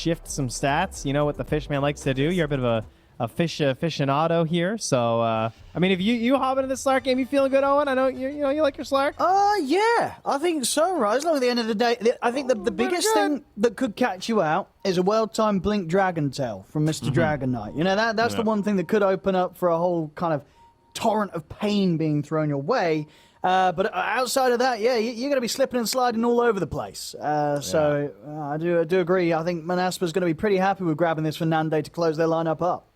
shift some stats. You know what the Fishman likes to do. You're a bit of a aficionado here. So, I mean, if you hop into the Slark game, you feeling good, Owen? I know you like your Slark. Yeah, I think so, right? As long as at the end of the day, I think the biggest thing that could catch you out is a well-timed Blink Dragon Tail from Mr. Dragon Knight. You know, that's the one thing that could open up for a whole kind of torrent of pain being thrown your way. But outside of that, yeah, you're going to be slipping and sliding all over the place. So I do agree. I think Monaspa's going to be pretty happy with grabbing this for Nande to close their lineup up.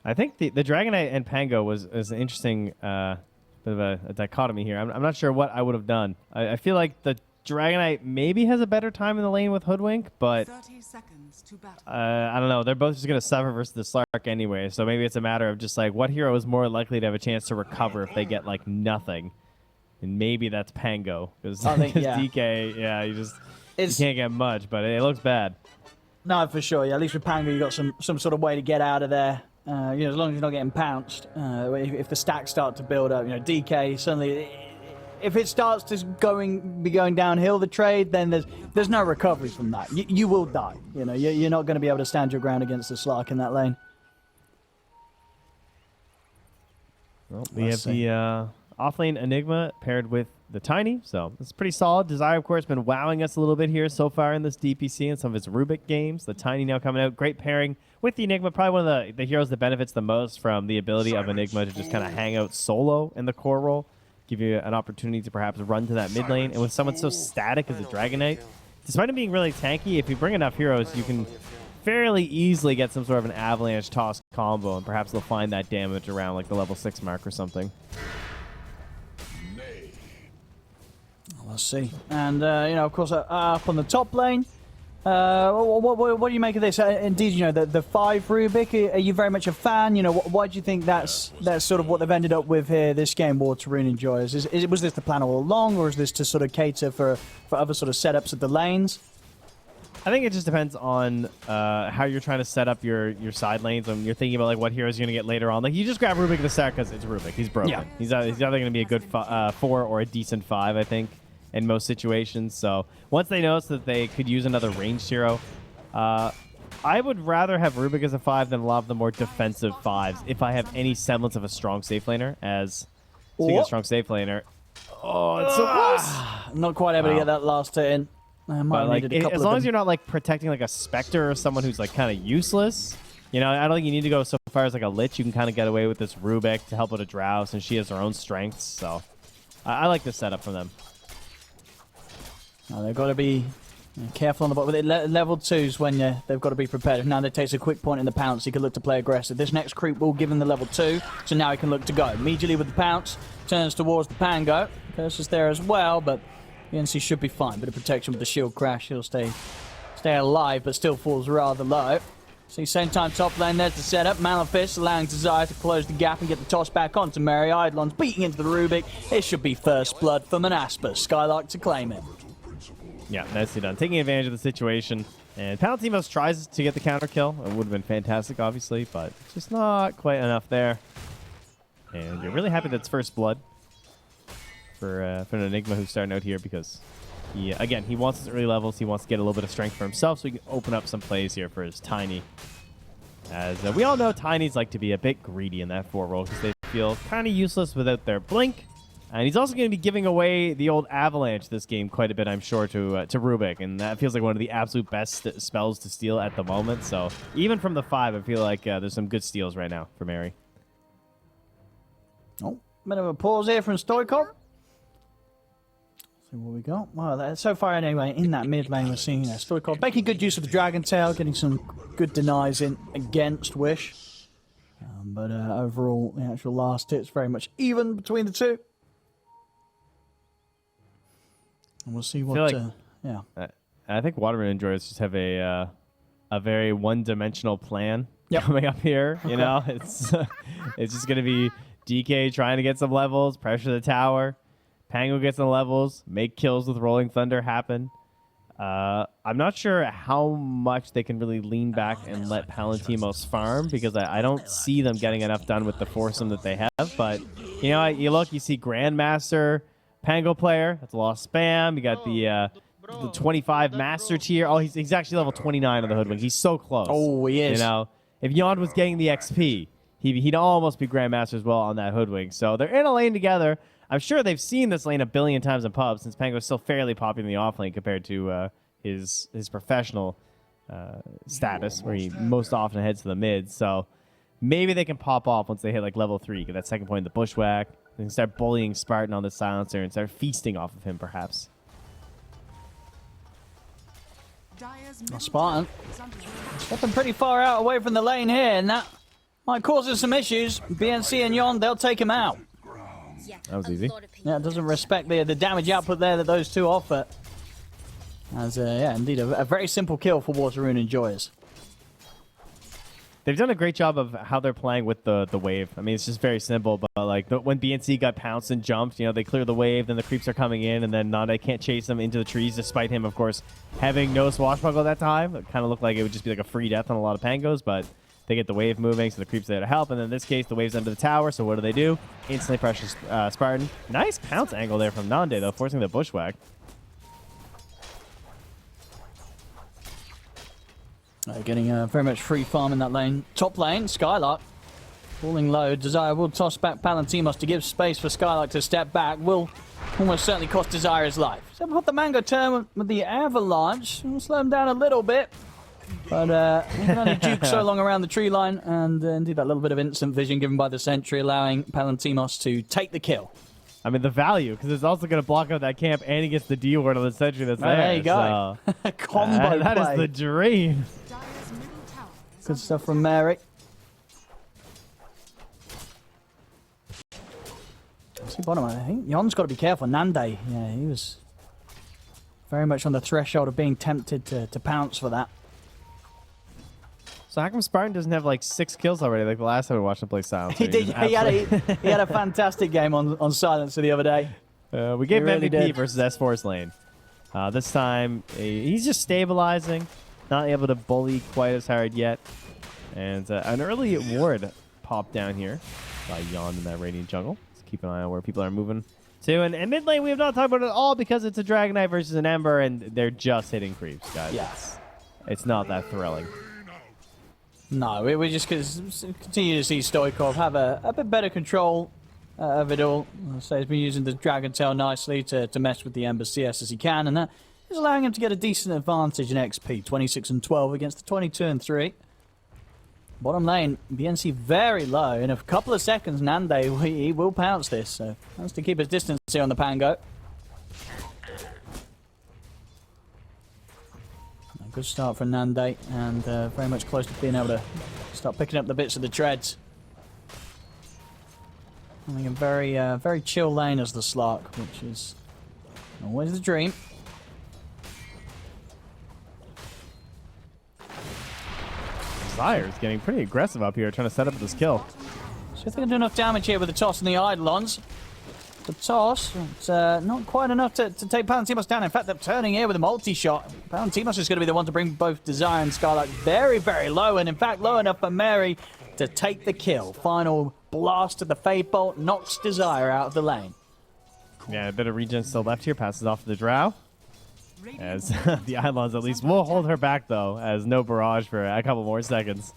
I think the Dragonite and Pango was an interesting bit of a dichotomy here. I'm not sure what I would have done. I feel like the Dragonite maybe has a better time in the lane with Hoodwink, but 30 seconds to battle. I don't know. They're both just going to suffer versus the Slark anyway, so maybe it's a matter of just like what hero is more likely to have a chance to recover if they get like nothing. And maybe that's Pango, because DK, you can't get much, but it looks bad. No, for sure. Yeah, at least with Pango, you got some sort of way to get out of there. As long as you're not getting pounced. If the stacks start to build up, DK suddenly, if it starts to be going downhill the trade, then there's no recovery from that. You will die. You're not going to be able to stand your ground against the Slark in that lane. Well, we have the offlane Enigma paired with the Tiny, so it's pretty solid. Desire, of course, been wowing us a little bit here so far in this DPC and some of its Rubik games. The Tiny now coming out. Great pairing with the Enigma. Probably one of the heroes that benefits the most from the ability of Enigma to just kind of hang out solo in the core role. Give you an opportunity to perhaps run to that mid lane. And with someone so static as a Dragonite, despite him being really tanky, if you bring enough heroes, you can fairly easily get some sort of an avalanche toss combo, and perhaps they'll find that damage around like the level 6 mark or something. Let's see. And, of course, up on the top lane, what do you make of this? Indeed, the 5 Rubik, are you very much a fan? Why do you think that's sort of what they've ended up with here this game, Water Rune enjoys? Was this the plan all along, or is this to sort of cater for other sort of setups of the lanes? I think it just depends on how you're trying to set up your side lanes. When you're thinking about like what heroes you're going to get later on. Like you just grab Rubik at the start because it's Rubik. He's broken. Yeah. He's either going to be a good 4 or a decent 5, I think, in most situations. So once they notice that they could use another ranged hero, I would rather have Rubik as a 5 than a lot of the more defensive 5s if I have any semblance of a strong safe laner. As speaking of strong safe laner, it's so close. Not quite able to get that last hit in. But like, as long as you're not like protecting like a Spectre or someone who's like kind of useless, I don't think you need to go so far as like a Lich. You can kind of get away with this Rubik to help with a Drow since she has her own strengths. So I like this setup from them. They've got to be careful on the bottom. With level 2s when they've got to be prepared. If Nando takes a quick point in the pounce, he can look to play aggressive. This next creep will give him the level 2, so now he can look to go. Immediately with the pounce, turns towards the Pango. Curse is there as well, but the NC should be fine. Bit of protection with the shield crash. He'll stay alive, but still falls rather low. See, same time top lane, there's the setup. Malefice allowing Desire to close the gap and get the toss back onto Mary. Eidolon's beating into the Rubik. It should be first blood for Monaspa. Skylark to claim it. Yeah, nicely done. Taking advantage of the situation. And Palantimos tries to get the counter kill. It would have been fantastic, obviously, but just not quite enough there. And you're really happy that's first blood for an Enigma who's starting out here because, he wants his early levels. He wants to get a little bit of strength for himself so he can open up some plays here for his Tiny. As we all know, Tinies like to be a bit greedy in that 4 role because they feel kind of useless without their blink. And he's also going to be giving away the old Avalanche this game quite a bit, I'm sure, to Rubik. And that feels like one of the absolute best spells to steal at the moment. So even from the 5, I feel like there's some good steals right now for Mary. Oh, bit of a pause here from Stoikov. See what we got. Well, so far anyway, in that mid lane, we're seeing Stoikov making good use of the Dragon Tail, getting some good denies in against Wish. But overall, the actual last hit's very much even between the two. And we'll see what. I think Water Rune enjoyers just have a very one-dimensional plan coming up here. You know, it's just going to be DK trying to get some levels, pressure the tower, Pango gets some levels, make kills with Rolling Thunder happen. I'm not sure how much they can really lean back and let Palantimos farm because I don't see them getting enough done with the foursome that they have. But you look, you see Grandmaster. Pango player, that's a lot of spam. You got the the 25 master tier. Oh, he's actually level 29 on the Hoodwink. He's so close. Oh, he is. You know, if Yond was getting the XP, he'd almost be Grandmaster as well on that Hoodwink. So they're in a lane together. I'm sure they've seen this lane a billion times in pubs since Pango's still fairly popular in the off lane compared to his professional status, where he most often heads to the mid. So maybe they can pop off once they hit like level 3, get that second point in the bushwhack. They can start bullying Spartan on the silencer and start feasting off of him, perhaps. Spartan stepping pretty far out away from the lane here, and that might cause us some issues. BNC and Yon, they'll take him out. That was easy. Yeah, it doesn't respect the damage output there that those two offer. As, yeah, indeed, a very simple kill for Water Rune enjoyers. They've done a great job of how they're playing with the wave. I mean, it's just very simple, but like when BNC got pounced and jumped, you know, they clear the wave, then the creeps are coming in, and then Nande can't chase them into the trees, despite him, of course, having no swashbuckle at that time. It kind of looked like it would just be like a free death on a lot of Pangos, but they get the wave moving, so the creeps there to help, and in this case, the wave's under the tower, so what do? Instantly pressure Spartan. Nice pounce angle there from Nande, though, forcing the bushwhack. Getting very much free farm in that lane. Top lane, Skylark falling low. Desire will toss back Palantimos to give space for Skylark to step back. Will almost certainly cost Desire his life. So put the Mango turn with the Avalanche. We'll slow him down a little bit. But he can only juke so long around the tree line. And indeed that little bit of instant vision given by the sentry, allowing Palantimos to take the kill. I mean, the value, because it's also going to block out that camp, and he gets the D ward on the sentry that's there. There you go. So, Combo that play. is the dream. Good stuff from Mary. See, bottom, I think Yon's got to be careful. Nande, yeah, he was very much on the threshold of being tempted to pounce for that. So how come Spartan doesn't have like 6 kills already, like the last time we watched him play Silence? He did. He had a fantastic game on Silencer the other day. We gave him really MVP did. versus S4's lane. This time, he's just stabilizing, not able to bully quite as hard yet. And an early ward popped down here by Yon in that Radiant jungle. Let's keep an eye on where people are moving to. And mid lane, we have not talked about it at all because it's a Dragon Knight versus an Ember, and they're just hitting creeps, guys. Yes. It's not that thrilling. No, we just continue to see Stoikov have a bit better control of it all. So he's been using the Dragon Tail nicely to mess with the Ember CS as he can, and that is allowing him to get a decent advantage in XP, 26 and 12 against the 22 and 3. Bottom lane, BNC very low. In a couple of seconds, Nande, he will pounce this, so has to keep his distance here on the Pango. Good start for Nande, and very much close to being able to start picking up the bits of the treads. I think a very chill lane as the Slark, which is always the dream. Desire is getting pretty aggressive up here, trying to set up this kill. So if they can do enough damage here with the toss and the Eidolons. The toss, it's not quite enough to take Palantimos down. In fact, they're turning here with a multi-shot. Palantimos is going to be the one to bring both Desire and Skylark very, very low. And in fact, low enough for Mary to take the kill. Final blast of the Fade Bolt knocks Desire out of the lane. Yeah, a bit of regen still left here. Passes off to the Drow. As the Eidolons at least will hold her back, though, as no barrage for a couple more seconds.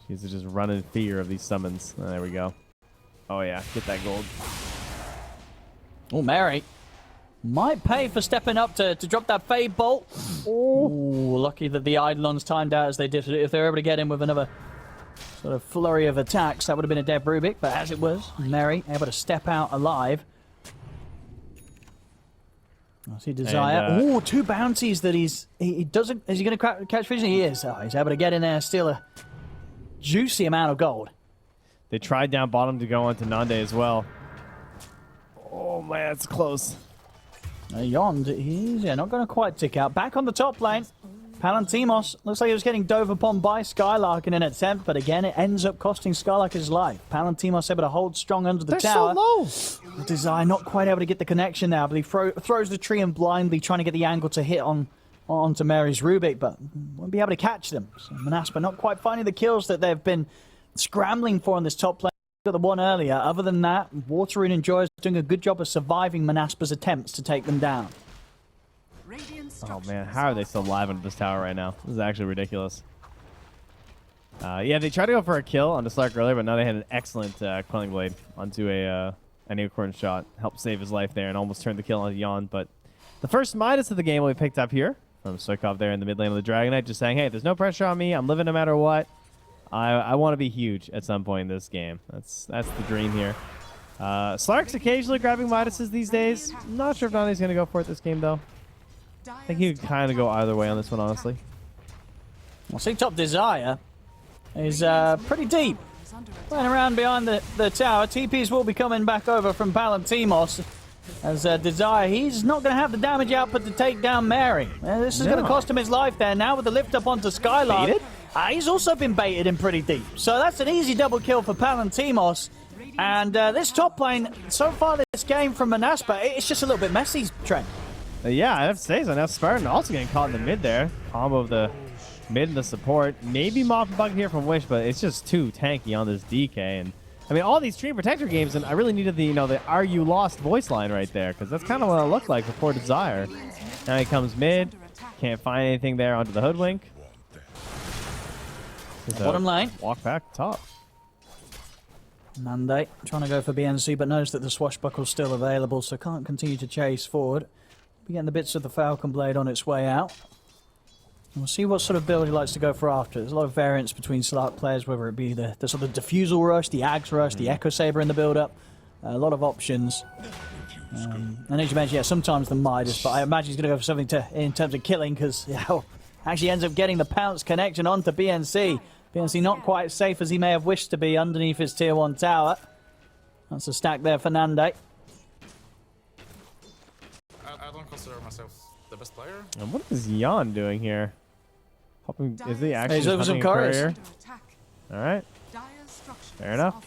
She's just running in fear of these summons. Oh, there we go. Oh, yeah. Get that gold. Oh, Mary might pay for stepping up to drop that Fade Bolt. Oh, lucky that the Eidolons timed out as they did. If they were able to get in with another sort of flurry of attacks, that would have been a dead Rubik. But as it was, Mary able to step out alive. I see Desire. Oh, 2 bounties that he doesn't. Is he going to catch vision? He is. Oh, he's able to get in there, steal a juicy amount of gold. They tried down bottom to go onto Nande as well. Oh, man, it's close. Yond, he's not going to quite tick out. Back on the top lane. Palantimos looks like he was getting dove upon by Skylark in an attempt, but again, it ends up costing Skylark his life. Palantimos able to hold strong under the tower. They're so low. Desire not quite able to get the connection now, but he throws the tree and blindly trying to get the angle to hit onto Mary's Rubik, but won't be able to catch them. So Monaspa not quite finding the kills that they've been scrambling for on this top lane. Got the one earlier. Other than that, Water Rune and Joy is doing a good job of surviving Monaspa's attempts to take them down. Oh man, how are they still alive under this tower right now? This is actually ridiculous. Yeah, they tried to go for a kill on the Slark earlier, but now they had an excellent Quelling Blade onto an acorn shot. Helped save his life there and almost turned the kill on Yon. But the first Midas of the game we picked up here from Stoikov there in the mid lane of the Dragon Knight, just saying, hey, there's no pressure on me. I'm living no matter what. I want to be huge at some point in this game. That's the dream here. Slark's occasionally grabbing Midases these days. Not sure if Nani's going to go for it this game, though. I think he could kind of go either way on this one, honestly. Well, see, top Desire is pretty deep. Playing around behind the tower. TPs will be coming back over from Palantimos. As Desire, he's not going to have the damage output to take down Mary. This is going to cost him his life there. Now with the lift up onto Skylark. He's also been baited in pretty deep. So that's an easy double kill for Palantimos. And this top lane, so far this game from Monaspa, it's just a little bit messy, Trent. Yeah, I have to say so. Now Spartan also getting caught in the mid there. Combo of the mid and the support. Maybe Mop and Bug here from Wish, but it's just too tanky on this DK. And I mean, all these Stream Protector games, and I really needed the, the "Are you lost?" voice line right there, because that's kind of what it looked like before Desire. Now he comes mid, can't find anything there onto the Hoodwink. Bottom lane. Walk back top. Nande trying to go for BNC, but knows that the Swashbuckle's still available, so can't continue to chase forward. Be getting the bits of the Falcon Blade on its way out. And we'll see what sort of build he likes to go for after. There's a lot of variance between Slark players, whether it be the sort of Diffusal Rush, the Ags Rush, the Echo Saber in the build-up. A lot of options. And as you mentioned, yeah, sometimes the Midas, but I imagine he's going to go for something in terms of killing, because actually ends up getting the Pounce connection onto BNC. BNC not quite as safe as he may have wished to be underneath his tier 1 tower. That's a stack there for Nande. I don't consider myself the best player. And what is Jan doing here? Is he actually He's looking for some couriers. All right. Fair enough.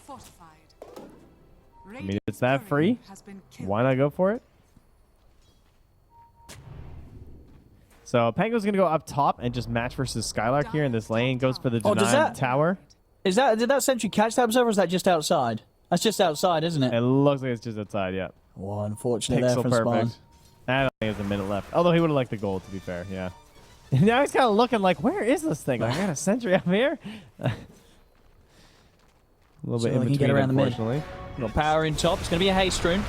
I mean, if it's that free, why not go for it? So Pango's going to go up top and just match versus Skylark here in this lane. Goes for the denied tower. Did that sentry catch that observer, or is that just outside? That's just outside, isn't it? It looks like it's just outside, yeah. Oh, unfortunate there Pixel from perfect. Spawn. I don't think there's a minute left. Although he would have liked the gold, to be fair, yeah. Now he's kind of looking like, where is this thing? Like, I got a sentry up here? A little bit in between, get around unfortunately. Got power in top. It's going to be a haste rune.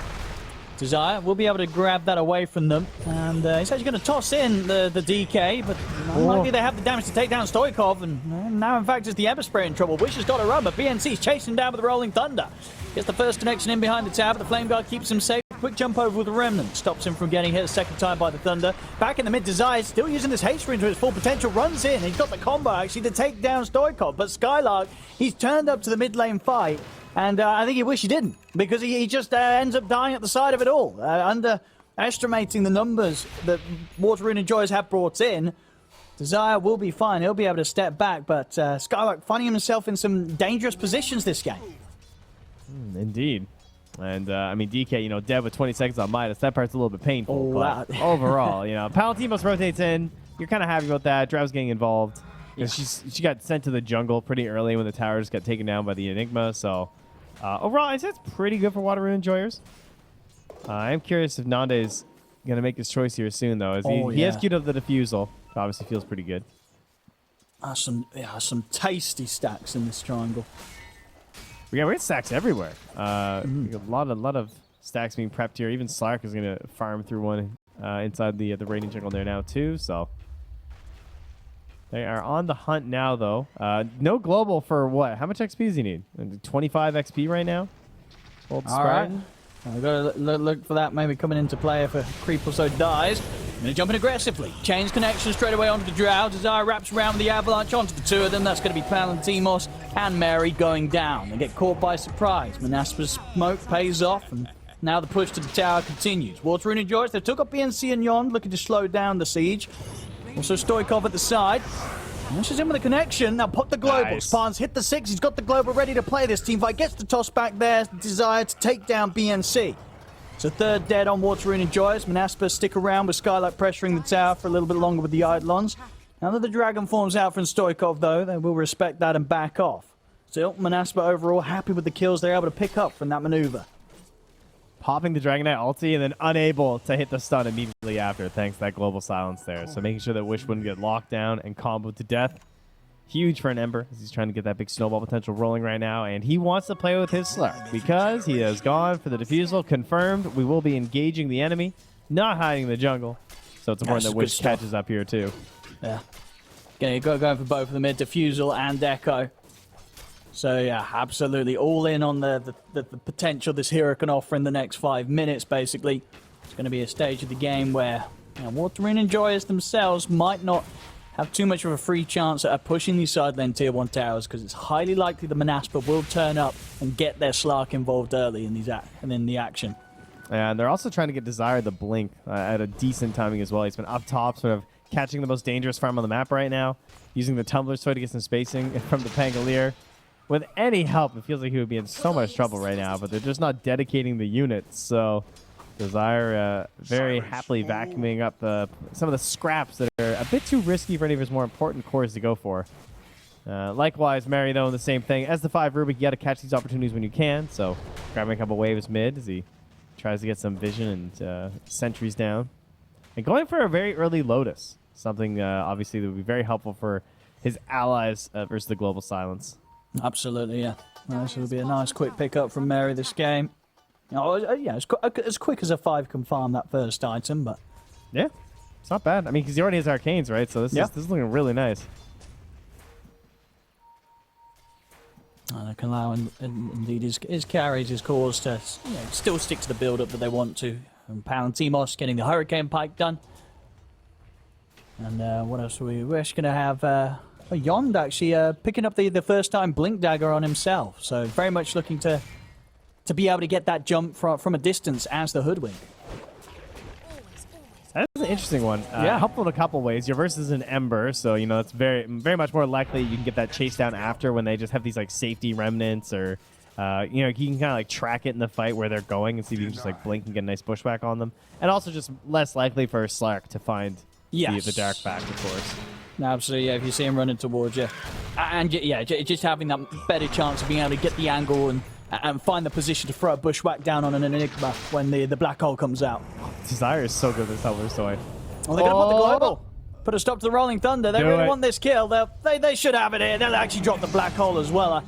Desire will be able to grab that away from them. And he's actually going to toss in the DK, but unlikely they have the damage to take down Stoikov. And now, in fact, it's the Ember Spray in trouble. Wish has got to run, but BNC's chasing him down with the Rolling Thunder. Gets the first connection in behind the tower, but the Flame Guard keeps him safe. Quick jump over with the Remnant. Stops him from getting hit a second time by the Thunder. Back in the mid, Desire still using this haste rune to its full potential. Runs in. He's got the combo, actually, to take down Stoikov. But Skylark, he's turned up to the mid lane fight. And I think he wished he didn't, because he just ends up dying at the side of it all. Underestimating the numbers that Water Rune and Joyous have brought in, Desire will be fine. He'll be able to step back, but Skylark finding himself in some dangerous positions this game. Indeed. And, I mean, DK, dead with 20 seconds on Midas. That part's a little bit painful. But Wow. overall, Palantimos rotates in. You're kind of happy about that. Drav's getting involved. Yeah. She got sent to the jungle pretty early when the tower just got taken down by the Enigma, so... overall, I'd say it's pretty good for Water Rune enjoyers. I am curious if Nande's going to make his choice here soon, though. As he has queued up the Diffusal. Obviously feels pretty good. Some tasty stacks in this triangle. Yeah, we got stacks everywhere. We got a lot of stacks being prepped here. Even Slark is going to farm through one inside the Radiant jungle there now, too. So they are on the hunt now, though. No global for what? How much XP does he need? 25 XP right now? Old Spartan. We've got to look for that maybe coming into play if a creep or so dies. Going to jump in aggressively. Change connection straight away onto the Drow. Desire wraps around with the Avalanche onto the two of them. That's going to be Palantimos and Mary going down. They get caught by surprise. Monaspa's smoke pays off, and now the push to the tower continues. Water Rune and Joyous, they took up BNC and Yon, looking to slow down the siege. Also Stoikov at the side. Pushes in with a connection. Now put the global. Nice. Spans hit the 6. He's got the global ready to play this team fight. Gets the toss back there. Desire to take down BNC. So third dead on Water Rune and Joyous. Monaspa stick around with Skylark pressuring the tower for a little bit longer with the Eidolons. Now that the Dragon forms out from Stoikov, though, they will respect that and back off. Still, Monaspa overall happy with the kills they're able to pick up from that maneuver. popping the Dragon Knight ulti and then unable to hit the stun immediately after, thanks to that global silence there. So making sure that Wish wouldn't get locked down and comboed to death. Huge for an Ember, as he's trying to get that big snowball potential rolling right now, and he wants to play with his Slark because he has gone for the defusal. Confirmed, we will be engaging the enemy, not hiding in the jungle. So it's important that Wish catches up here too. Yeah. Okay, going for both of them here, Defusal and Echo. So yeah, absolutely all in on the potential this hero can offer in the next 5 minutes, basically. It's going to be a stage of the game where Water Rune Enjoyers themselves might not have too much of a free chance at pushing these side lane tier 1 towers, because it's highly likely the Monaspa will turn up and get their Slark involved early in the action. And they're also trying to get Desire the Blink at a decent timing as well. He's been up top, sort of catching the most dangerous farm on the map right now, using the Tumbler Sword to get some spacing from the Pangolier. With any help, it feels like he would be in so much trouble right now, but they're just not dedicating the units. So Desire very happily vacuuming up some of the scraps that are a bit too risky for any of his more important cores to go for. Likewise, Mary, though, the same thing. As the 5 Rubik, you got to catch these opportunities when you can. So grabbing a couple waves mid as he tries to get some vision and sentries down. And going for a very early Lotus. Something, obviously, that would be very helpful for his allies versus the Global Silence. Absolutely, yeah. This will be a nice quick pickup from Mary this game. Yeah, as quick as a 5 can farm that first item, but... Yeah, it's not bad. I mean, because he already has Arcanes, right? So this is looking really nice. And it can allow indeed his carries, his cores to still stick to the build-up that they want to. And Palantimos getting the Hurricane Pike done. And what else are we? We're actually going to have Yond actually picking up the first time Blink Dagger on himself. So very much looking to be able to get that jump from a distance as the Hoodwink. That's an interesting one. Helpful in a couple ways. Your versus an Ember, so that's very much more likely you can get that chase down after when they just have these like safety remnants, or you can kind of like track it in the fight where they're going and see if you can just like blink and get a nice pushback on them. And also just less likely for Slark to find the Dark back, of course. Absolutely, yeah, if you see him running towards you. And yeah, just having that better chance of being able to get the angle and find the position to throw a bushwhack down on an Enigma when the black hole comes out. Desire is so good with Tumbler Sword. Well, they're going to put the global. Put a stop to the Rolling Thunder. They really want this kill. They should have it here. They'll actually drop the black hole as well.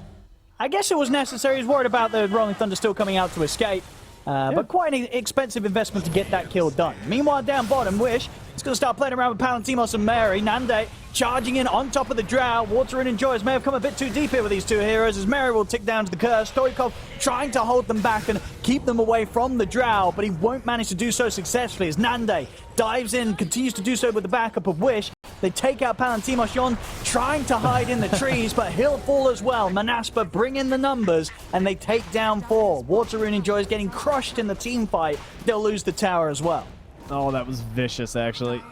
I guess it was necessary. He's worried about the Rolling Thunder still coming out to escape. But quite an expensive investment to get that kill done. Meanwhile, down bottom, Wish is going to start playing around with Palantimos and Mary. Nande charging in on top of the Drow. Water Rune Enjoyers may have come a bit too deep here with these two heroes, as Mary will tick down to the curse. Stoikov trying to hold them back and keep them away from the Drow, but he won't manage to do so successfully as Nande dives in, continues to do so with the backup of Wish. They take out Palantimos. Yon trying to hide in the trees, but he'll fall as well. Monaspa bring in the numbers, and they take down 4. Water Rune Enjoys getting crushed in the team fight. They'll lose the tower as well. Oh, that was vicious, actually.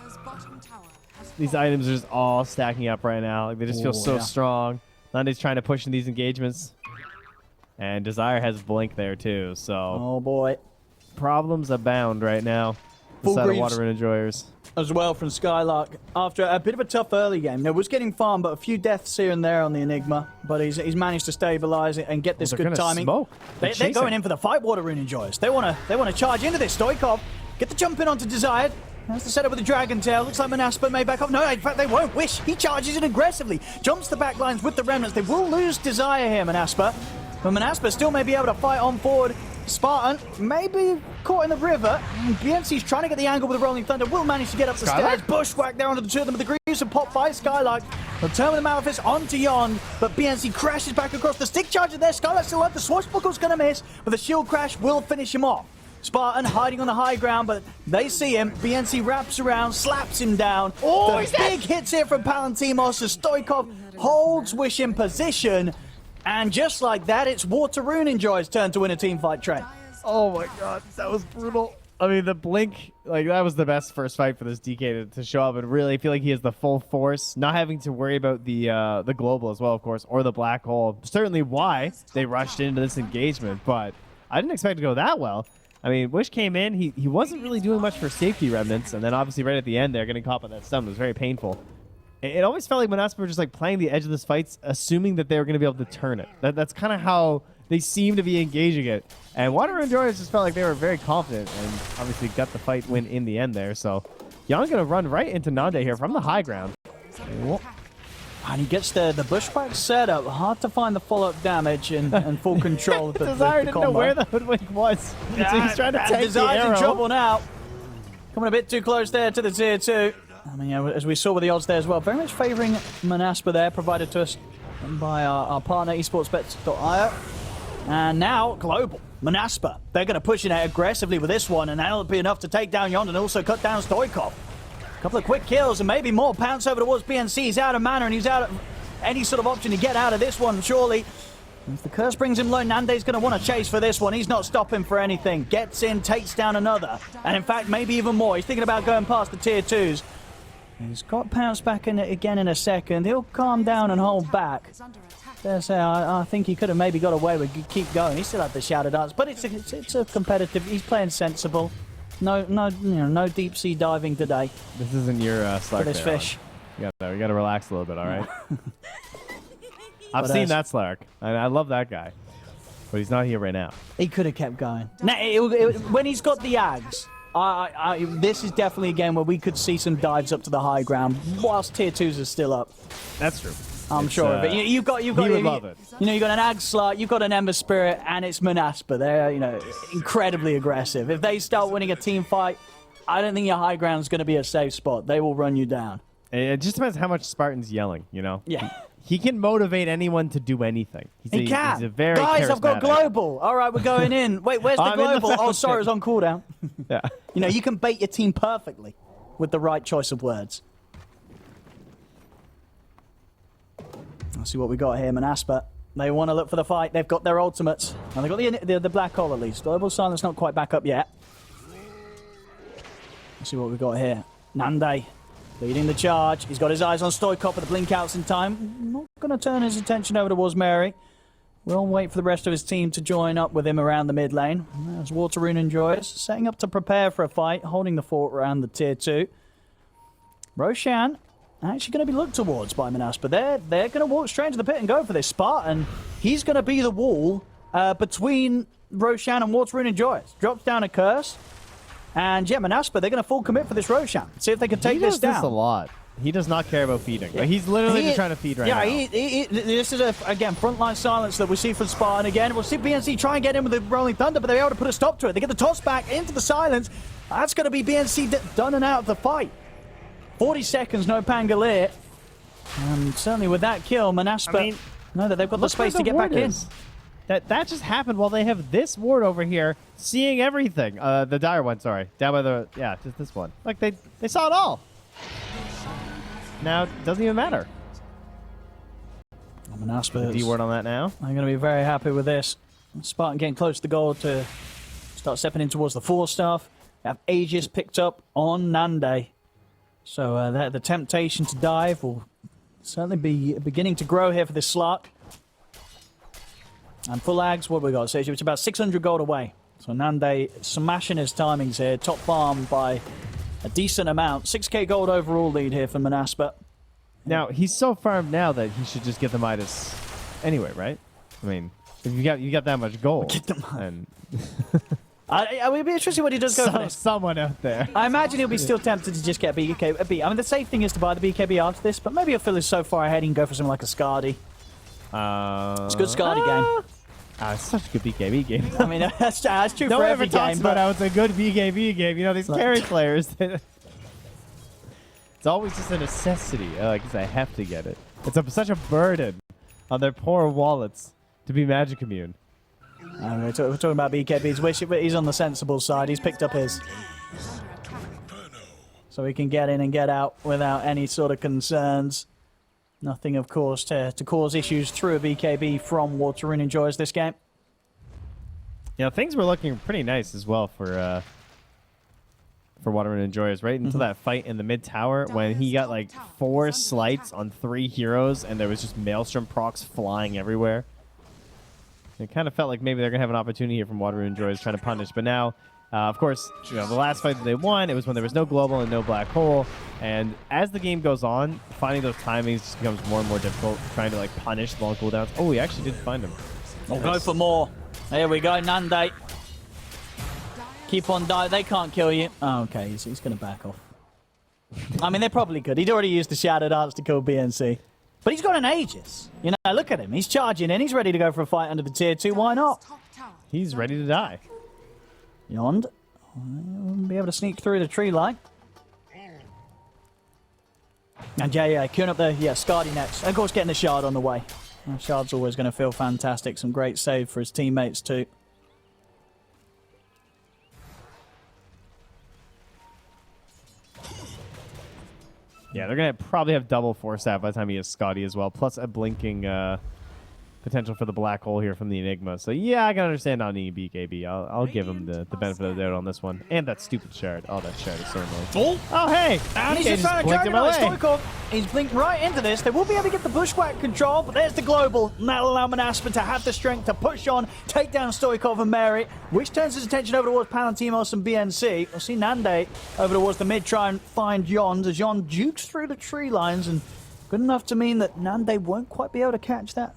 These items are just all stacking up right now. Like, they just feel so strong. Lande's trying to push in these engagements. And Desire has Blink there, too, so... Oh, boy. Problems abound right now. The side of Water Rune Enjoyers. As well from Skylark. After a bit of a tough early game. There was getting farmed, but a few deaths here and there on the Enigma. But he's managed to stabilize it and get this good timing. Smoke. They're going in for the fight, Water Rune Enjoyers. They want to charge into this. Stoikov, get the jump in onto Desired. That's the setup with the Dragon Tail. Looks like Monaspa may back off. No, in fact, they won't. Wish, he charges in aggressively. Jumps the back lines with the Remnants. They will lose Desire here, Monaspa. But Monaspa still may be able to fight on forward. Spartan may be caught in the river. BNC's trying to get the angle with the Rolling Thunder. Will manage to get up the stairs. Bushwhack there onto the two of them with the Greaves and pop by Skylark. They'll turn with the Malefice onto Yon, but BNC crashes back across the stick charger there. Skylark still up. The Swashbuckle's going to miss, but the shield crash will finish him off. Spartan hiding on the high ground, but they see him. BNC wraps around, slaps him down. Oh, the big hits here from Palantimos as Stoikov holds Wish in position. And just like that, it's Water Rune Enjoy's turn to win a teamfight, Trent. Oh my god, that was brutal. I mean, the Blink, like, that was the best first fight for this DK to show up and really feel like he has the full force, not having to worry about the global as well, of course, or the black hole. Certainly why they rushed into this engagement, but I didn't expect it to go that well. I mean, Wish came in, he wasn't really doing much for safety remnants, and then obviously right at the end there, getting caught by that stun was very painful. It always felt like Monaspa were just like playing the edge of this fight, assuming that they were going to be able to turn it. That's kind of how they seem to be engaging it. And Water Enjoyers just felt like they were very confident and obviously got the fight win in the end there. So Young going to run right into Nande here from the high ground. And he gets the bushwhack setup. Hard to find the follow-up damage and full control of the Desire didn't know combo. where the Hoodwink was. So he's trying to take the Desire's arrow. in trouble now. Coming a bit too close there to the tier 2. I mean, yeah, as we saw with the odds there as well, very much favouring Monaspa there, provided to us by our partner, esportsbets.io. And now, global. Monaspa. They're going to push it out aggressively with this one, and that'll be enough to take down Yond and also cut down Stoikov. A couple of quick kills and maybe more. Pounce over towards BNC. He's out of mana and he's out of any sort of option to get out of this one, surely. If the curse brings him low, Nande's going to want to chase for this one. He's not stopping for anything. Gets in, takes down another. And in fact, maybe even more. He's thinking about going past the tier 2s. He's got Pounce back in it again in a second. He'll calm down and hold back. I think he could have maybe got away with keep going. He still had the Shadow Dance, but it's a competitive. He's playing sensible. No deep sea diving today. This isn't your Slark For this there, fish. You gotta relax a little bit, all right? I've seen that Slark. I love that guy. But he's not here right now. He could have kept going. Now, when he's got the Ags, this is definitely a game where we could see some dives up to the high ground whilst tier 2s are still up. That's true. I'm sure of it. You've got. He would love it. You've got an Ag Slut, you've got an Ember Spirit, and it's Monaspa. They're incredibly aggressive. If they start winning a team fight, I don't think your high ground's going to be a safe spot. They will run you down. It just depends how much Spartan's yelling. Yeah. He can motivate anyone to do anything. He can. He's a very Guys, I've got charismatic. global. All right, we're going in. Wait, where's the I'm in the global? Oh, sorry, it was on cooldown. Yeah. You can bait your team perfectly with the right choice of words. Let's see what we got here, Monaspa. They want to look for the fight. They've got their ultimates. And they've got the black hole at least. Global Silence not quite back up yet. Let's see what we've got here. Nande leading the charge. He's got his eyes on Stoikov with the blink outs in time. Not going to turn his attention over towards Mary. We'll wait for the rest of his team to join up with him around the mid lane. As Water Rune enjoys, setting up to prepare for a fight, holding the fort around the tier 2. Roshan actually going to be looked towards by Monaspa. They're going to walk straight into the pit and go for this spot, and he's going to be the wall between Roshan and Water Rune enjoys. Drops down a curse, and yeah, Monaspa, they're going to full commit for this Roshan. See if they can take this down. He does this a lot. He does not care about feeding. Yeah. He's literally just trying to feed right now. Yeah, this is, again, frontline silence that we see from Spartan again. We'll see BNC try and get in with the Rolling Thunder, but they're able to put a stop to it. They get the toss back into the silence. That's going to be BNC done and out of the fight. 40 seconds, no Pangolier. And certainly with that kill, Monaspa know that they've got the space to get back in. That just happened while they have this ward over here seeing everything. The dire one, sorry. Down by the, just this one. Like, they saw it all. Now, it doesn't even matter. Monaspa D word on that now. I'm going to be very happy with this. Spartan getting close to the goal to start stepping in towards the 4-staff. Have Aegis picked up on Nande. So the temptation to dive will certainly be beginning to grow here for this slot. And full Ags, what we got? So it's about 600 gold away. So Nande smashing his timings here. Top farm by a decent amount. 6k gold overall lead here for Monaspa. Now, he's so farmed now that he should just get the Midas anyway, right? I mean, if you got that much gold. Get the Midas. And I would be interested what he does go for this. Someone out there. I imagine he'll be still tempted to just get BKB. I mean, the safe thing is to buy the BKB after this, but maybe he'll feel he's so far ahead he can go for something like a Skadi. It's a good Skadi game. It's such a good BKB game. I mean, that's true no for one every ever talks game. about how it's a good BKB game. These carry players. It's always just a necessity. I guess I have to get it. It's such a burden on their poor wallets to be Magic Immune. We're talking about BKB's wish, but he's on the sensible side. He's picked up his. So he can get in and get out without any sort of concerns. Nothing, of course, to cause issues through a BKB from Water Rune enjoys this game. Things were looking pretty nice as well for Water Rune enjoyers right until that fight in the mid tower when he got like 4 slights on 3 heroes and there was just Maelstrom procs flying everywhere. It kind of felt like maybe they're going to have an opportunity here from Water Rune enjoyers trying to punish. But now, of course, the last fight that they won, it was when there was no global and no black hole. And as the game goes on, finding those timings just becomes more and more difficult, trying to punish long cooldowns. Oh, we actually did find him. We'll go for more. There we go, Nande. Keep on dying. They can't kill you. Oh, okay, he's going to back off. I mean, they probably could. He'd already used the Shadow Dance to kill BNC. But he's got an Aegis. You know, look at him. He's charging in. He's ready to go for a fight under the tier 2. Why not? He's ready to die. Yond. Won't be able to sneak through the tree line. And yeah, queuing up the, Scardy next. Of course, getting the shard on the way. Shard's always going to feel fantastic. Some great save for his teammates, too. Yeah, they're going to probably have double force staff by the time he has Scotty as well, plus a blinking potential for the black hole here from the Enigma. So, yeah, I can understand not needing BKB. I'll give him the benefit of the doubt on this one. And that stupid shard. Oh, that shard is so annoying. Oh, hey! And he's just trying to drag Stoikov. He's blinked right into this. They will be able to get the bushwhack control, but there's the global. And that'll allow Monaspa to have the strength to push on, take down Stoikov and Mary, which turns his attention over towards Palantimos and BNC. We'll see Nande over towards the mid, try and find Yond, as Yond jukes through the tree lines, and good enough to mean that Nande won't quite be able to catch that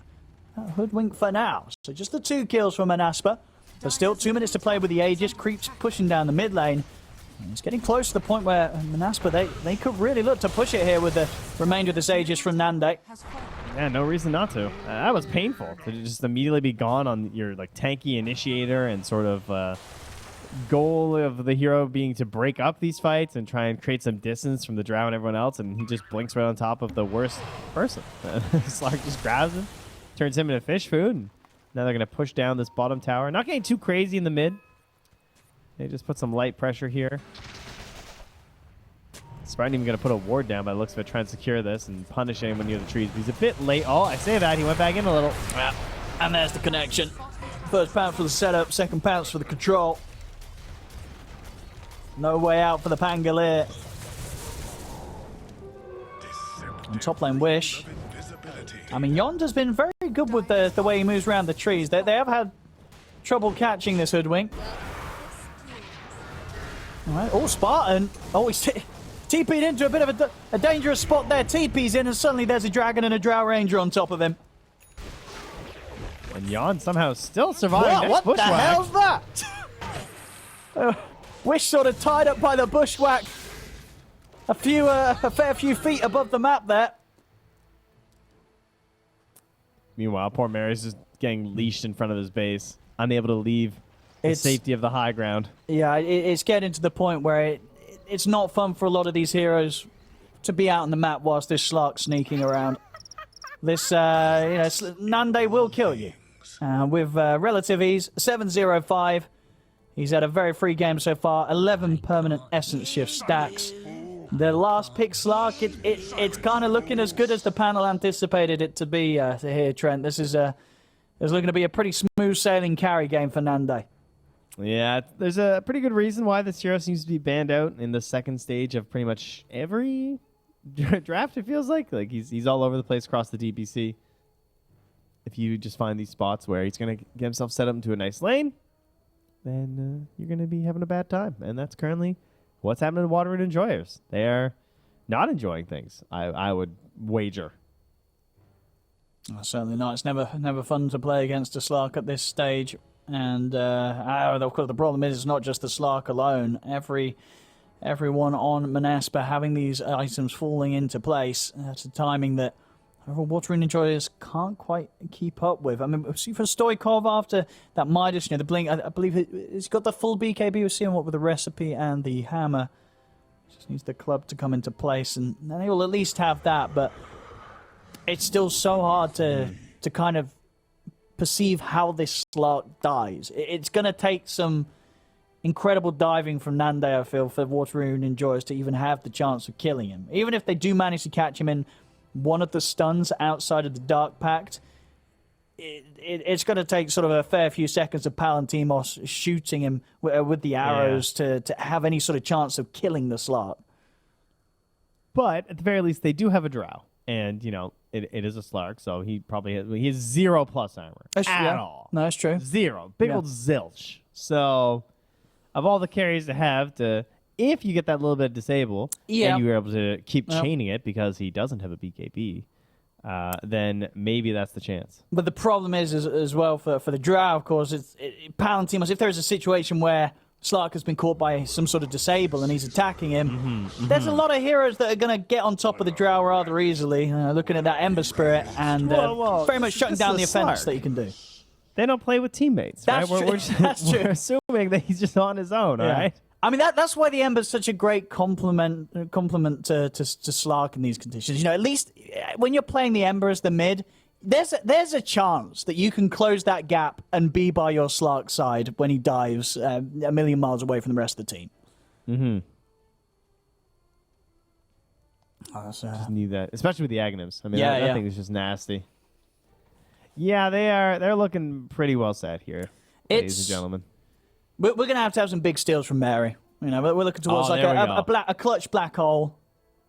hoodwink for now. So just the 2 kills from Monaspa. There's still 2 minutes to play with the Aegis. Creeps pushing down the mid lane. And it's getting close to the point where Monaspa, they could really look to push it here with the remainder of this Aegis from Nande. Yeah, no reason not to. That was painful to just immediately be gone on your like tanky initiator and sort of goal of the hero being to break up these fights and try and create some distance from the Drow and everyone else, and he just blinks right on top of the worst person. Slark just grabs him, turns him into fish food, and now they're going to push down this bottom tower. Not getting too crazy in the mid. They just put some light pressure here. Spartan even going to put a ward down by the looks of it, trying to secure this and punish anyone near the trees. He's a bit late. Oh, I say that. He went back in a little. Yeah. And there's the connection. First pounce for the setup, second pounce for the control. No way out for the Pangolier. And top lane Wish. I mean, Yond has been very good with the way he moves around the trees. They have had trouble catching this hoodwink. All right. Oh, Spartan. Oh, he's TP'd into a bit of a dangerous spot there. TP's in, and suddenly there's a dragon and a Drow Ranger on top of him. And Yond somehow still surviving. What the hell's that? Wish sort of tied up by the bushwhack. A fair few feet above the map there. Meanwhile, poor Mary's just getting leashed in front of his base, unable to leave the safety of the high ground. Yeah, it's getting to the point where it's not fun for a lot of these heroes to be out on the map whilst this Slark's sneaking around. This, Nande will kill you. With relative ease, 7-0-5. He's had a very free game so far. 11 permanent essence shift stacks. The last pick Slark, it's kind of looking as good as the panel anticipated it to be here, Trent. This is looking to be a pretty smooth sailing carry game for Nande. Yeah, there's a pretty good reason why this hero seems to be banned out in the second stage of pretty much every draft, it feels like. Like, he's all over the place across the DPC. If you just find these spots where he's going to get himself set up into a nice lane, then you're going to be having a bad time. And that's currently what's happening to Water Rune Enjoyers. They are not enjoying things, I would wager. Oh, certainly not. It's never fun to play against a Slark at this stage. And, of course, the problem is it's not just the Slark alone. Everyone on Monaspa having these items falling into place. That's a timing that Water Rune Enjoyers can't quite keep up with. I mean, see for Stoikov after that Midas, the blink, I believe it's got the full BKB. We're seeing what with the recipe and the hammer. Just needs the club to come into place, and then he will at least have that. But it's still so hard to kind of perceive how this Slark dies. It's going to take some incredible diving from Nande, I feel, for Water Rune Enjoyers to even have the chance of killing him. Even if they do manage to catch him in one of the stuns outside of the Dark Pact, it's going to take sort of a fair few seconds of Palantimos shooting him with the arrows to have any sort of chance of killing the Slark. But at the very least, they do have a Drow. And, it is a Slark, so he has 0+ armor at all. No, that's true. 0. Big old zilch. So, of all the carries to have if you get that little bit of disable, and you're able to keep chaining it because he doesn't have a BKB, then maybe that's the chance. But the problem is as well for the Drow, of course, it's Palantimos. If there's a situation where Slark has been caught by some sort of disable and he's attacking him, there's a lot of heroes that are going to get on top of the Drow rather easily. Looking at that Ember Spirit and very much shutting down the offense that you can do. They don't play with teammates, That's right? true. That's true. We're assuming that he's just on his own, all right? I mean, that's why the Ember's such a great compliment to Slark in these conditions. You know, at least when you're playing the Ember as the mid, there's a chance that you can close that gap and be by your Slark side when he dives a million miles away from the rest of the team. Mm-hmm. Oh, that's, Just need that, especially with the Aghanims. I mean, Yeah, that thing is just nasty. Yeah, they're looking pretty well set here, ladies and gentlemen. We're going to have some big steals from Mary. You know, we're looking towards a clutch black hole.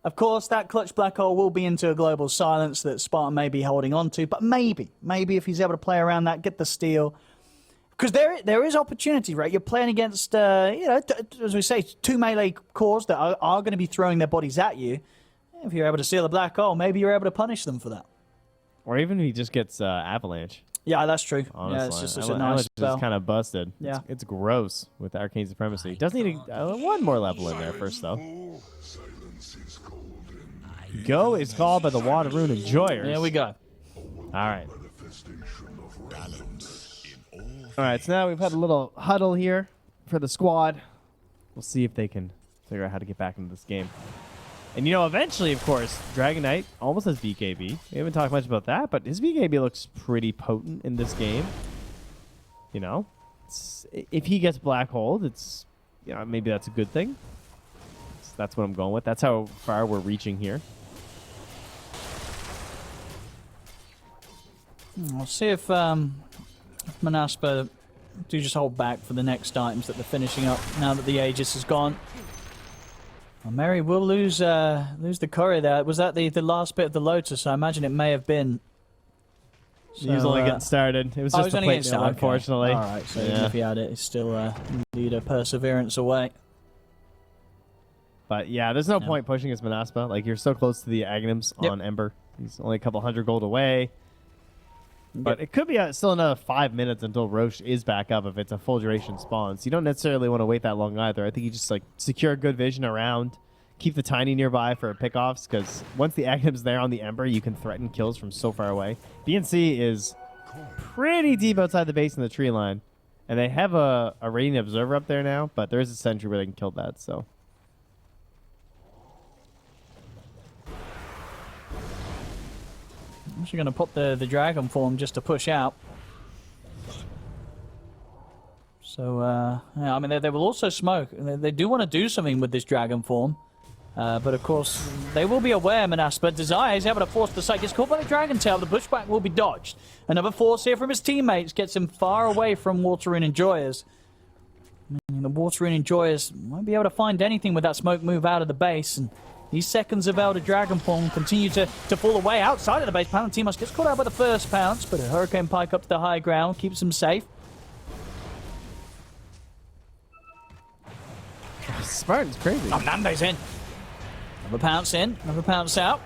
Of course, that clutch black hole will be into a global silence that Spartan may be holding on to, but maybe if he's able to play around that, get the steal. Because there is opportunity, right? You're playing against, as we say, 2 melee cores that are going to be throwing their bodies at you. If you're able to steal a black hole, maybe you're able to punish them for that. Or even if he just gets Avalanche. Yeah, that's true. Honestly. Yeah, it's just such a Avalanche nice is spell. kind of busted. Yeah. It's gross with Arcane Supremacy. Does need one more level in there first, though. Go is called by the Water Rune Enjoyers. There we go. All right. All right, so now we've had a little huddle here for the squad. We'll see if they can figure out how to get back into this game. And, you know, eventually, of course, Dragon Knight almost has BKB. We haven't talked much about that, but his BKB looks pretty potent in this game. You know, if he gets black holed, it's, you know, maybe that's a good thing. That's what I'm going with. That's how far we're reaching here. We'll see if Monaspa do just hold back for the next items that they're finishing up now that the Aegis is gone. Well, Mary will lose the courier there. Was that the last bit of the Lotus? I imagine it may have been. So, he was only getting started. It was just a plate mill, unfortunately. All right, so even if he had it, it's still indeed a perseverance away. But yeah, there's no point pushing his Monaspa. Like, you're so close to the Aghanims on Ember. He's only a couple 100 gold away. But it could be still another 5 minutes until Roche is back up if it's a full duration spawn. So you don't necessarily want to wait that long either. I think you just like secure good vision around, keep the Tiny nearby for pickoffs, because once the Aghanim's there on the Ember, you can threaten kills from so far away. BNC is pretty deep outside the base in the tree line. And they have a Radiant Observer up there now, but there is a sentry where they can kill that, so... I'm actually going to put the dragon form just to push out. So, yeah, I mean, they will also smoke. They do want to do something with this dragon form. But, of course, they will be aware, Monaspa. Desire is able to force the site. Gets caught by the dragon tail. The pushback will be dodged. Another force here from his teammates gets him far away from Water Rune Enjoyers. The Water Rune Enjoyers won't be able to find anything with that smoke move out of the base. And these seconds of Elder Dragon Form continue to fall away outside of the base. Palantimos gets caught out by the first pounce, but a Hurricane Pike up to the high ground keeps him safe. Spartan's crazy. Oh, Nando's in. Another pounce in, another pounce out.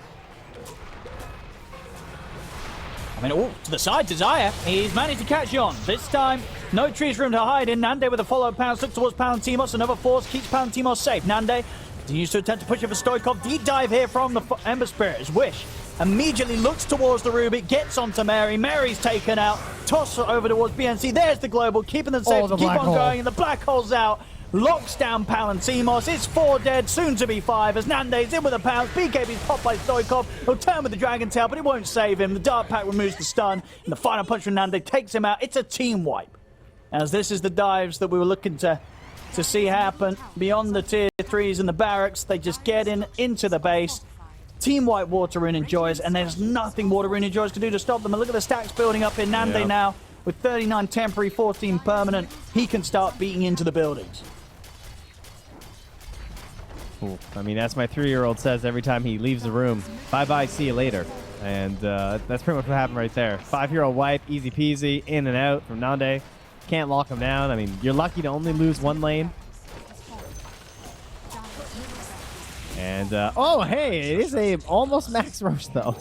I mean, oh, to the side, Desire. He's managed to catch on. This time, no trees for him to hide in. Nande with a follow-up pounce looks towards Palantimos. Another force keeps Palantimos safe. Nande continues to attempt to push it for Stoikov. Deep dive here from the Ember Spirit. His Wish immediately looks towards the Ruby, gets onto Mary. Mary's taken out. Toss over towards BNC. There's the Global, keeping them safe. Keep on going, and the Black Hole's out. Locks down Palantimos. It's 4 dead, soon to be 5, as Nande's in with a pounce. BKB's popped by Stoikov. He'll turn with the Dragon Tail, but it won't save him. The Dark Pack removes the stun, and the final punch from Nande takes him out. It's a team wipe, as this is the dives that we were looking to see happen. Beyond the tier 3s and the barracks, they just get into the base. Team wipe Water Rune Enjoyers, and there's nothing Water Rune Enjoyers can do to stop them. And look at the stacks building up in Nande now. With 39 temporary, 14 permanent, he can start beating into the buildings. Cool. I mean, that's my 3-year-old says every time he leaves the room. Bye-bye, see you later. And that's pretty much what happened right there. 5-year-old wipe, easy peasy, in and out from Nande. Can't lock him down. I mean, you're lucky to only lose 1 lane. And, oh, hey, it is a almost max Roche, though.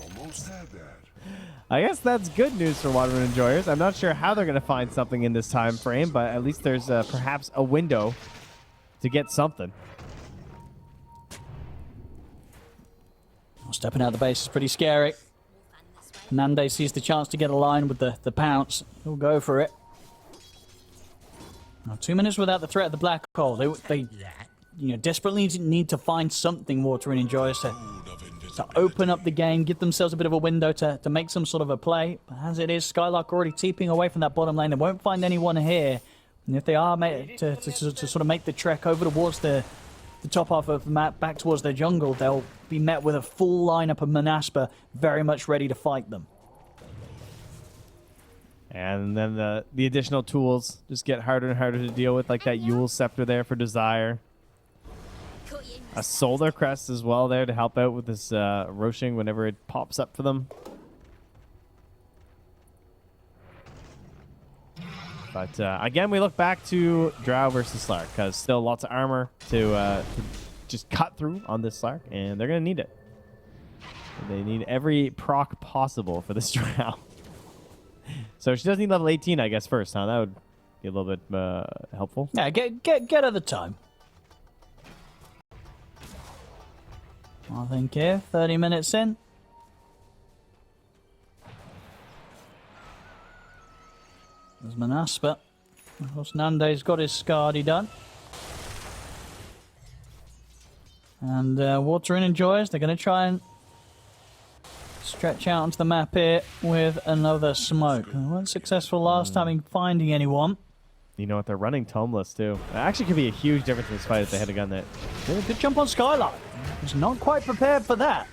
I guess that's good news for Water Rune enjoyers. I'm not sure how they're going to find something in this time frame, but at least there's perhaps a window to get something. Stepping out of the base is pretty scary. Nande sees the chance to get a line with the pounce. He'll go for it. Now, 2 minutes without the threat of the black hole. They desperately need to find something, Water Rune enjoyers, to open up the game, give themselves a bit of a window to make some sort of a play. But as it is, Skylark already teeping away from that bottom lane. They won't find anyone here. And if they are to sort of make the trek over towards the top half of the map, back towards their jungle, they'll be met with a full lineup of Monaspa very much ready to fight them. And then the additional tools just get harder and harder to deal with, like that Yule Scepter there for Desire. A Solar Crest as well there to help out with this Roshing whenever it pops up for them. But again, we look back to Drow versus Slark, because still lots of armor to just cut through on this Slark, and they're going to need it. They need every proc possible for this Drow. So she does need level 18, I guess, first, huh? That would be a little bit helpful. Yeah, get at the time. I think here, 30 minutes in. There's Monaspa. Of course, Nande's got his Scardy done. And Water Rune enjoyers, they're going to try and stretch out onto the map here with another smoke. They weren't successful last time in finding anyone. You know what? They're running Tomeless, too. It actually could be a huge difference in this fight if they had a gun that. Good jump on Skylark. He's not quite prepared for that.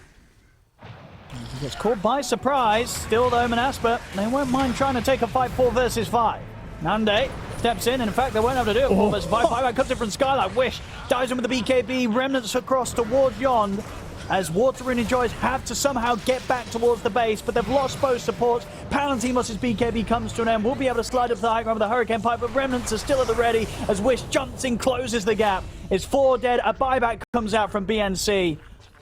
He gets caught by surprise. Still, though, Monaspa, they won't mind trying to take a fight 4 versus 5. Nande steps in, and in fact, they won't have to do it 4 versus 5. Buyback comes in from Skylark. Wish dives in with the BKB. Remnants across towards Yond, as Water Rune enjoyers have to somehow get back towards the base, but they've lost both supports. Palantimos' BKB comes to an end. We'll be able to slide up to the high ground with the Hurricane Pipe, but Remnants are still at the ready as Wish jumps in, closes the gap. It's 4 dead. A buyback comes out from BNC,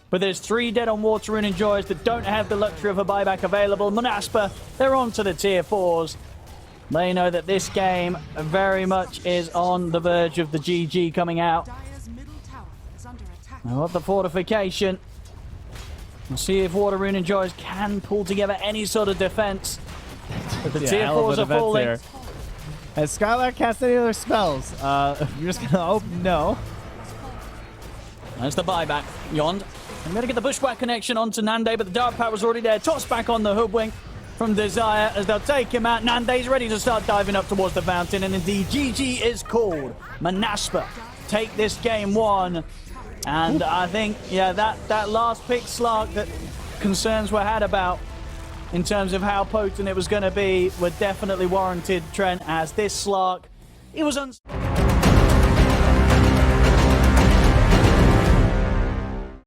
but there's 3 dead on Water Rune enjoyers that don't have the luxury of a buyback available. Monaspa, they're on to the tier 4s. They know that this game very much is on the verge of the GG coming out. Now, what the fortification. We'll see if Water Rune enjoyers can pull together any sort of defense. But the tier 4s are falling. Here. Has Skylark cast any other spells? You're just going to hope no. There's the buyback. Yond. I'm going to get the Bushwhack connection onto Nande, but the Dark Power's already there. Toss back on the Hoodwink from Desire as they'll take him out. Nande's ready to start diving up towards the fountain, and indeed, GG is called. Monaspa take this game 1. And I think, yeah, that last pick Slark that concerns were had about in terms of how potent it was going to be were definitely warranted, Trent, as this Slark, it was